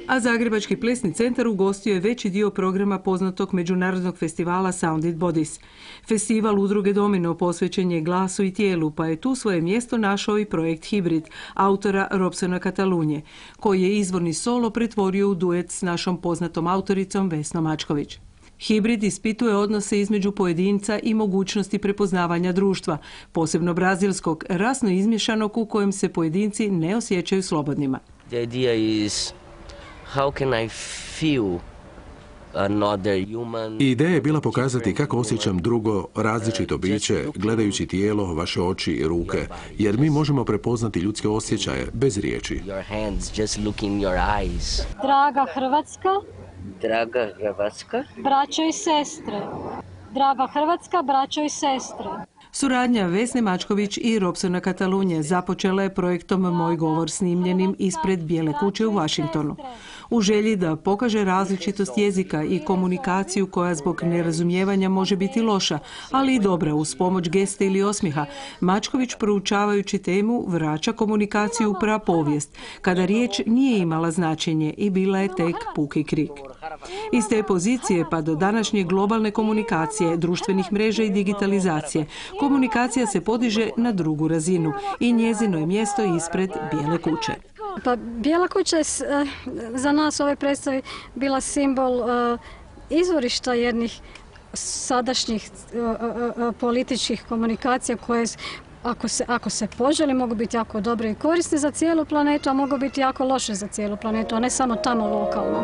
A Zagrebački plesni centar ugostio je veći dio programa poznatog međunarodnog festivala Sound It Bodies. Festival udruge Domino posvećen je glasu i tijelu, pa je tu svoje mjesto našao i projekt Hibrid, autora Robsona Katalunje, koji je izvorni solo pretvorio u duet s našom poznatom autoricom Vesnom Mačković. Hibrid ispituje odnose između pojedinca i mogućnosti prepoznavanja društva, posebno brazilskog, rasno izmješanog u kojem se pojedinci ne osjećaju slobodnima. The idea is how can I feel another human. Ideja je bila pokazati kako osjećam drugo, različito biće, gledajući tijelo, vaše oči i ruke, jer mi možemo prepoznati ljudske osjećaje bez riječi. Your hands, just look in your eyes. Draga Hrvatska, Draga Hrvatska, braćo i sestre. Draga Hrvatska, braćo i sestre. Suradnja Vesne Mačković i Robsona Katalunje započela je projektom Moj govor snimljenim ispred Bijele kuće u Washingtonu. U želji da pokaže različitost jezika i komunikaciju koja zbog nerazumijevanja može biti loša, ali i dobra uz pomoć gesta ili osmijeha, Mačković proučavajući temu vraća komunikaciju u prapovijest, kada riječ nije imala značenje i bila je tek puki krik. Iz te pozicije pa do današnje globalne komunikacije, društvenih mreža i digitalizacije, komunikacija se podiže na drugu razinu i njezino je mjesto ispred Bijele kuće. Pa Bijela kuća je za nas ove predstave bila simbol izvorišta jednih sadašnjih političkih komunikacija koje ako se poželi mogu biti jako dobre i korisne za cijelu planetu, a mogu biti jako loše za cijelu planetu, a ne samo tamo lokalno.